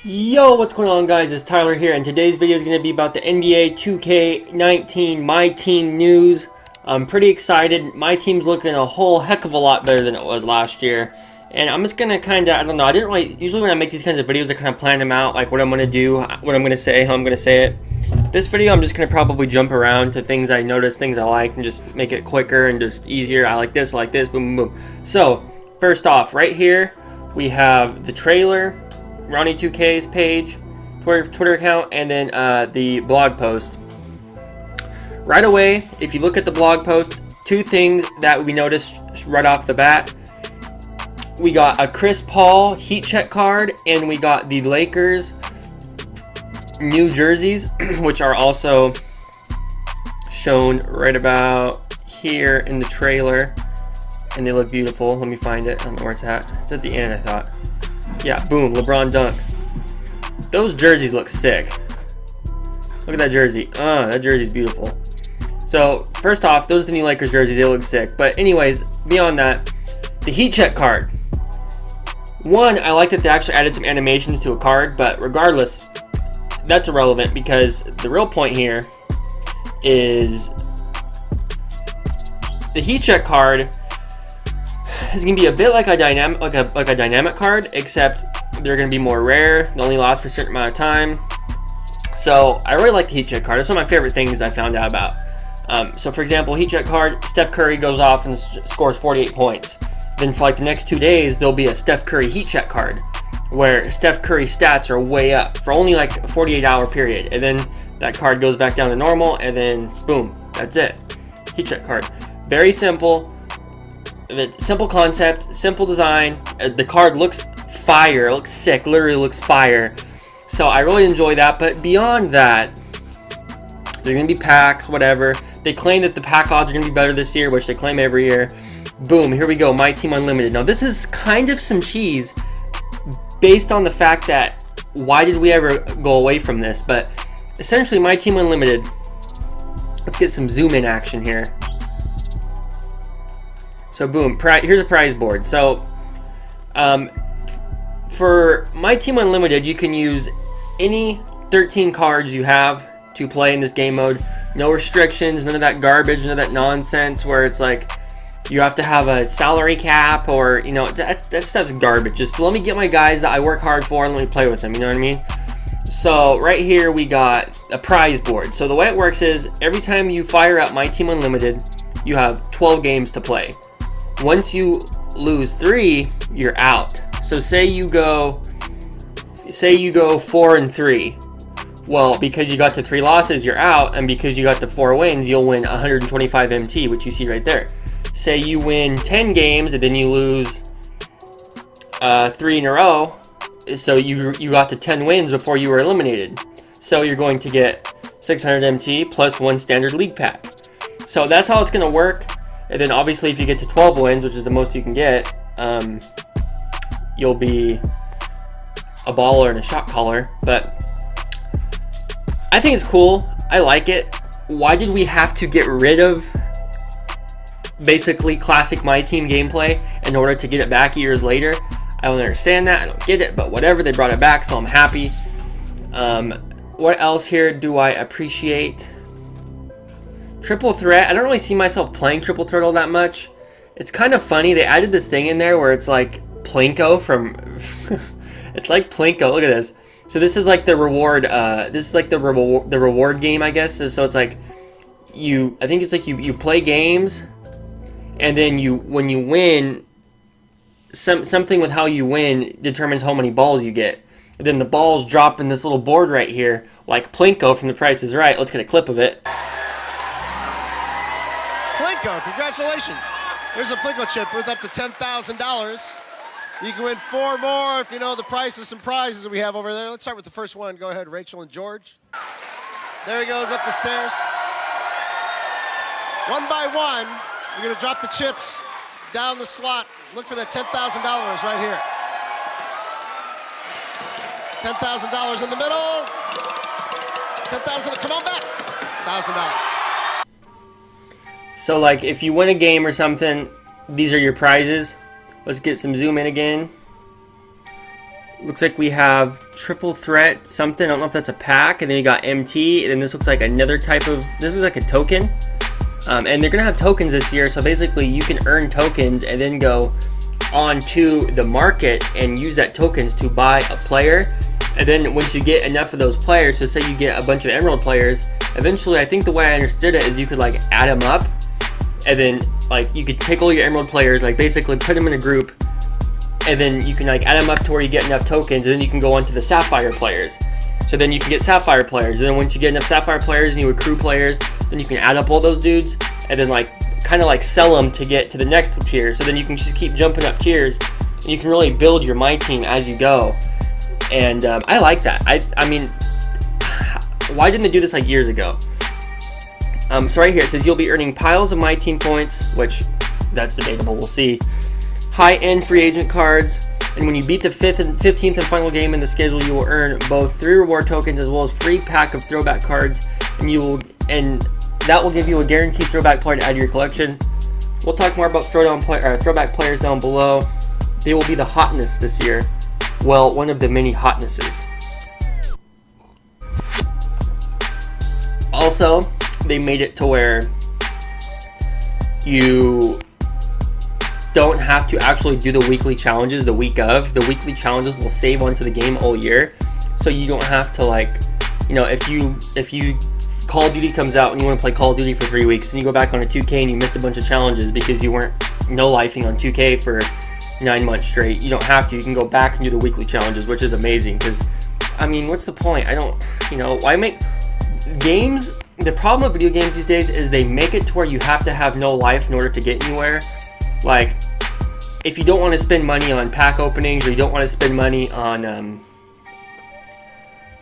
Yo, what's going on, guys? It's Tyler here, and today's video is going to be about the NBA 2K19 My Team news. I'm pretty excited. My team's looking a whole heck of a lot better than it was last year. And I'm just going to kind of, I don't know, I didn't really, usually when I make these kinds of videos, I kind of plan them out, like what I'm going to do, what I'm going to say, how I'm going to say it. This video, I'm just going to probably jump around to things I notice, things I like, and just make it quicker and just easier. I like this, boom, boom, boom. So, first off, right here, we have the trailer, Ronnie2K's page, Twitter account, and then the blog post. Right away, if you look at the blog post, two things that we noticed right off the bat. We got a Chris Paul heat check card, and we got the Lakers new jerseys, which are also shown right about here in the trailer, and they look beautiful. Let me find it. I don't know where it's at. It's at the end, I thought. Yeah, boom, LeBron dunk. Those jerseys look sick. Look at that jersey. That jersey's beautiful. So, first off, those are the new Lakers jerseys. They look sick. But anyways, beyond that, the heat check card. One, I like that they actually added some animations to a card, but regardless, that's irrelevant because the real point here is the heat check card is going to be a bit like a dynamic card, except they're going to be more rare. They only last for a certain amount of time. So I really like the heat check card. It's one of my favorite things I found out about. So for example, heat check card, Steph Curry goes off and scores 48 points. Then for like the next 2 days, there'll be a Steph Curry heat check card where Steph Curry's stats are way up for only like a 48-hour period. And then that card goes back down to normal, and then boom, that's it. Heat check card. Very simple. Simple concept, simple design. The card looks fire. It looks sick. Literally looks fire. So I really enjoy that. But beyond that, they're going to be packs, whatever. They claim that the pack odds are going to be better this year, which they claim every year. Boom, here we go. My Team Unlimited. Now, this is kind of some cheese based on the fact that why did we ever go away from this? But essentially, My Team Unlimited. Let's get some zoom in action here. So boom, here's a prize board. So for My Team Unlimited, you can use any 13 cards you have to play in this game mode. No restrictions, none of that garbage, none of that nonsense where it's like you have to have a salary cap or, you know, that stuff's garbage. Just let me get my guys that I work hard for and let me play with them, you know what I mean? So right here we got a prize board. So the way it works is every time you fire up My Team Unlimited, you have 12 games to play. Once you lose 3, you're out. So say you go 4-3. Well, because you got to 3 losses, you're out, and because you got to 4 wins, you'll win 125 MT, which you see right there. Say you win 10 games and then you lose 3 in a row, so you got to 10 wins before you were eliminated. So you're going to get 600 MT plus 1 standard league pack. So that's how it's going to work. And then obviously if you get to 12 wins, which is the most you can get, you'll be a baller and a shot caller. But I think it's cool. I like it. Why did we have to get rid of basically classic My Team gameplay in order to get it back years later? I don't understand that. I don't get it, but whatever. They brought it back, so I'm happy. What else here do I appreciate? Triple threat. I don't really see myself playing triple threat all that much. It's kind of funny. They added this thing in there where it's like Plinko from... it's like Plinko. Look at this. So this is like the reward. This is like the reward game, I guess. So it's like I think it's like you play games, and then when you win, something with how you win determines how many balls you get. And then the balls drop in this little board right here, like Plinko from The Price is Right. Let's get a clip of it. Plinko, congratulations. There's a Plinko chip worth up to $10,000. You can win 4 more if you know the price of some prizes that we have over there. Let's start with the first one. Go ahead, Rachel and George. There he goes up the stairs. One by one, we're going to drop the chips down the slot. Look for that $10,000 right here. $10,000 in the middle. $10,000, come on back. $1,000. So like if you win a game or something, these are your prizes. Let's get some zoom in again. Looks like we have triple threat something. I don't know if that's a pack. And then you got MT. And then this looks like another type of, this is like a token. And they're gonna have tokens this year. So basically you can earn tokens and then go onto the market and use that tokens to buy a player. And then once you get enough of those players, so say you get a bunch of emerald players, eventually I think the way I understood it is you could like add them up, and then like you could take all your emerald players, like basically put them in a group, and then you can like add them up to where you get enough tokens, and then you can go on to the sapphire players. So then you can get sapphire players, and then once you get enough sapphire players and you accrue players, then you can add up all those dudes and then like kind of like sell them to get to the next tier. So then you can just keep jumping up tiers and you can really build your MyTEAM as you go. And I like that. I mean, why didn't they do this like years ago? So right here it says you'll be earning piles of MyTEAM points, which that's debatable, we'll see. High-end free agent cards, and when you beat the 15th and final game in the schedule, you will earn both 3 reward tokens as well as free pack of throwback cards, and that will give you a guaranteed throwback player to add to your collection. We'll talk more about throwback players down below. They will be the hotness this year. Well, one of the many hotnesses. Also, they made it to where you don't have to actually do the weekly challenges the week of. The weekly challenges will save onto the game all year, so you don't have to like, you know, if you Call of Duty comes out and you want to play Call of Duty for 3 weeks, and you go back on a 2K and you missed a bunch of challenges because you weren't no-lifing on 2K for 9 months straight. You don't have to. You can go back and do the weekly challenges, which is amazing because, I mean, what's the point? I don't, you know, why make games? The problem with video games these days is they make it to where you have to have no life in order to get anywhere. Like, if you don't want to spend money on pack openings, or you don't want to spend money on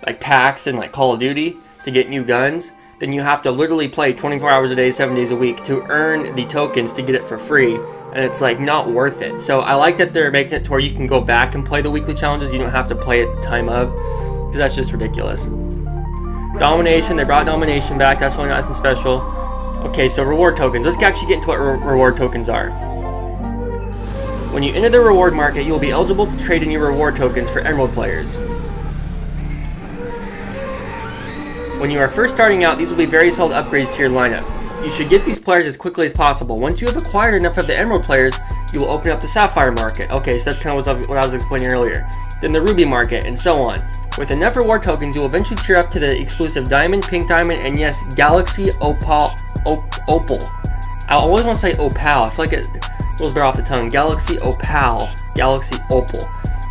like packs and like Call of Duty to get new guns, then you have to literally play 24 hours a day, 7 days a week to earn the tokens to get it for free, and it's like not worth it. So I like that they're making it to where you can go back and play the weekly challenges. You don't have to play at the time of, because that's just ridiculous. Domination, they brought domination back. That's really nothing special. Okay, so reward tokens. Let's actually get into what reward tokens are. When you enter the reward market, you will be eligible to trade in your reward tokens for emerald players. When you are first starting out, these will be very solid upgrades to your lineup. You should get these players as quickly as possible. Once you have acquired enough of the emerald players, you will open up the sapphire market. Okay, so that's kind of what I was explaining earlier. Then the ruby market, and so on. With enough reward tokens, you will eventually tier up to the exclusive diamond, pink diamond, and yes, galaxy opal. I always want to say opal. I feel like it rolls better off the tongue. Galaxy opal. Galaxy opal.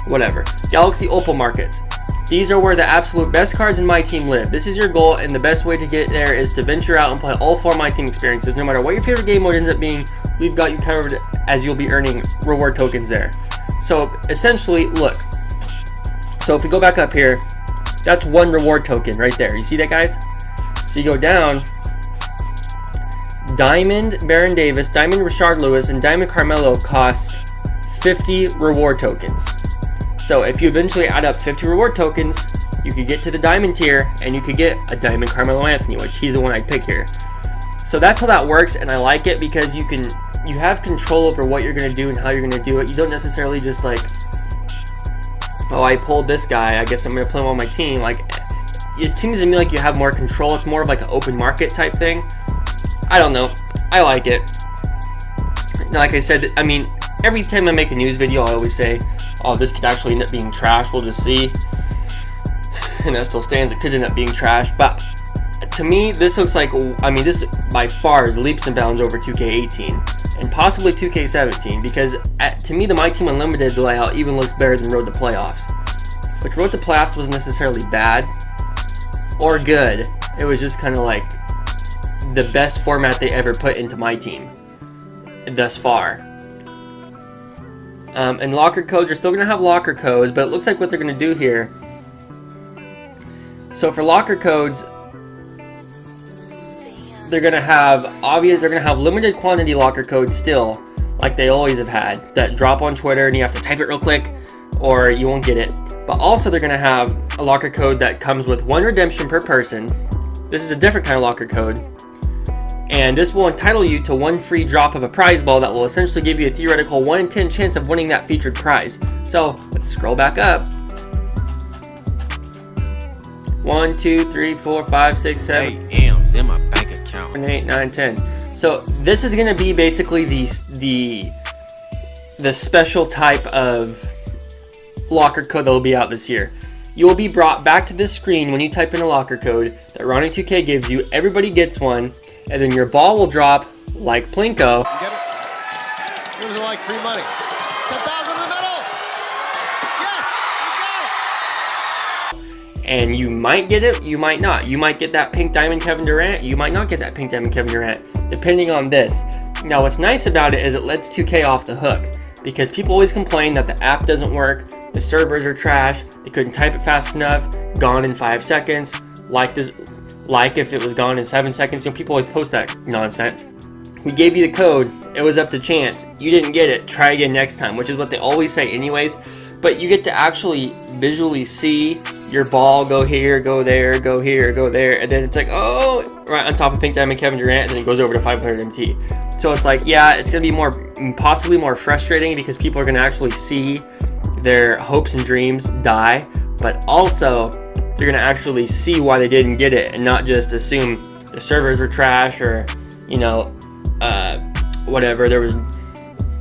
Whatever. Galaxy opal markets. These are where the absolute best cards in MyTEAM live. This is your goal, and the best way to get there is to venture out and play all 4 MyTEAM experiences. No matter what your favorite game mode ends up being, we've got you covered, as you'll be earning reward tokens there. So essentially, look. So if we go back up here, that's 1 reward token right there. You see that, guys? So you go down. Diamond Baron Davis, Diamond Rashard Lewis, and Diamond Carmelo cost 50 reward tokens. So if you eventually add up 50 reward tokens, you could get to the diamond tier, and you could get a Diamond Carmelo Anthony, which he's the one I'd pick here. So that's how that works, and I like it because you have control over what you're gonna do and how you're gonna do it. You don't necessarily just like, oh, I pulled this guy, I guess I'm gonna play him on my team. Like, it seems to me like you have more control. It's more of like an open market type thing. I don't know. I like it. Like I said, I mean, every time I make a news video, I always say, oh, this could actually end up being trash. We'll just see. And that still stands. It could end up being trash. But to me, this looks like, I mean, this by far is leaps and bounds over 2K18 and possibly 2K17, because to me, the MyTEAM Unlimited layout even looks better than Road to Playoffs. Which Road to Playoffs wasn't necessarily bad or good. It was just kind of like the best format they ever put into MyTEAM thus far. And locker codes, are still going to have locker codes, but it looks like what they're going to do here. So for locker codes, they're going to have limited quantity locker codes still, like they always have had, that drop on Twitter and you have to type it real quick or you won't get it. But also they're going to have a locker code that comes with 1 redemption per person. This is a different kind of locker code. And this will entitle you to 1 free drop of a prize ball that will essentially give you a theoretical 1 in 10 chance of winning that featured prize. So let's scroll back up. 1, 2, 3, 4, 5, 6, 7, 8, 9, 10. So this is gonna be basically the special type of locker code that will be out this year. You will be brought back to this screen when you type in a locker code that Ronnie2K gives you. Everybody gets one, and then your ball will drop like Plinko. Get it? What is it like? Free money. 10,000 in the middle. Yes, we got it. And you might get it, you might not. You might get that pink diamond Kevin Durant. You might not get that pink diamond Kevin Durant, depending on this. Now, what's nice about it is it lets 2K off the hook, because people always complain that the app doesn't work, the servers are trash, they couldn't type it fast enough, gone in 5 seconds, like if it was gone in 7 seconds. You know, people always post that nonsense. We gave you the code, it was up to chance. You didn't get it, try again next time, which is what they always say anyways. But you get to actually visually see your ball go here, go there, go here, go there, and then it's like, oh, right on top of pink diamond Kevin Durant, and then it goes over to 500 MT. So it's like, yeah, it's gonna be possibly more frustrating, because people are gonna actually see their hopes and dreams die, but also they're gonna actually see why they didn't get it, and not just assume the servers were trash, or, you know, whatever. There was,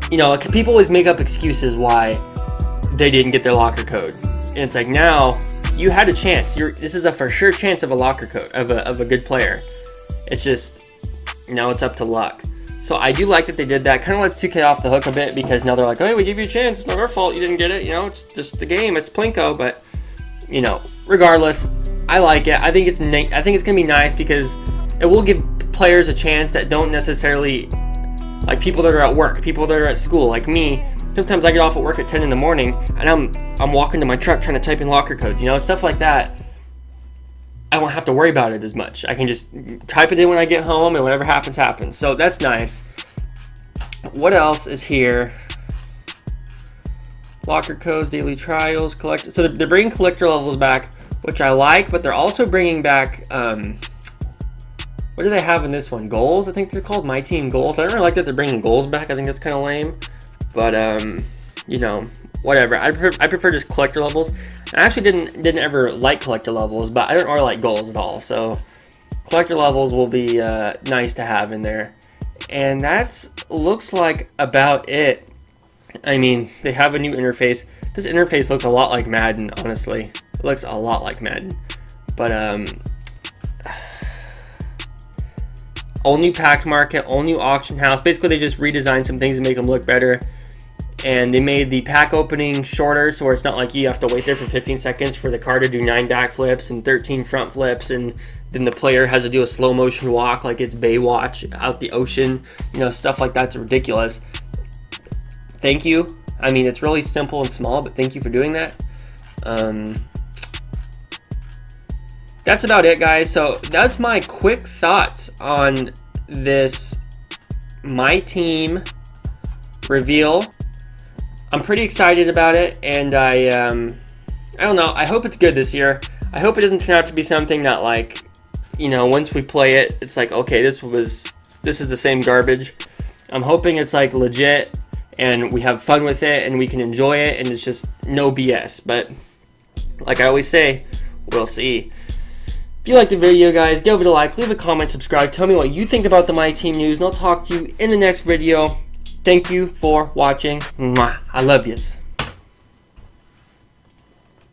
you know, people always make up excuses why they didn't get their locker code, and it's like, now you had a chance. This is a for sure chance of a locker code of a good player. It's just, now it's up to luck. So I do like that they did that. Kind of lets 2K off the hook a bit, because now they're like, hey, we gave you a chance. It's not our fault you didn't get it. You know, it's just the game. It's Plinko. But, you know, regardless, I like it. I think it's gonna be nice, because it will give players a chance that don't necessarily, like people that are at work, people that are at school, like me. Sometimes I get off at work at 10 in the morning, and I'm walking to my truck trying to type in locker codes. You know, stuff like that. I won't have to worry about it as much. I can just type it in when I get home, and whatever happens, happens. So that's nice. What else is here? Locker codes, daily trials, collector. So they're bringing collector levels back, which I like, but they're also bringing back, what do they have in this one? Goals, I think they're called MyTEAM goals. I don't really like that they're bringing goals back. I think that's kind of lame. But, you know, whatever. I prefer just collector levels. I actually didn't ever like collector levels, but I don't really like goals at all. So collector levels will be nice to have in there. And that looks like about it. I mean, they have a new interface. This interface looks a lot like Madden, honestly. It looks a lot like Madden. But all new pack market, all new auction house. Basically, they just redesigned some things to make them look better. And they made the pack opening shorter, so it's not like you have to wait there for 15 seconds for the car to do 9 back flips and 13 front flips, and then the player has to do a slow motion walk like it's Baywatch out the ocean. You know, stuff like that's ridiculous. Thank you. I mean, it's really simple and small, but thank you for doing that. That's about it, guys. So that's my quick thoughts on this MyTEAM reveal. I'm pretty excited about it, and I don't know, I hope it's good this year. I hope it doesn't turn out to be something that, like, you know, once we play it, it's like, okay, this is the same garbage. I'm hoping it's like legit, and we have fun with it, and we can enjoy it, and it's just no BS. But like I always say, we'll see. If you liked the video, guys, give it a like, leave a comment, subscribe, tell me what you think about the MyTEAM news, and I'll talk to you in the next video. Thank you for watching. Mwah. I love yous.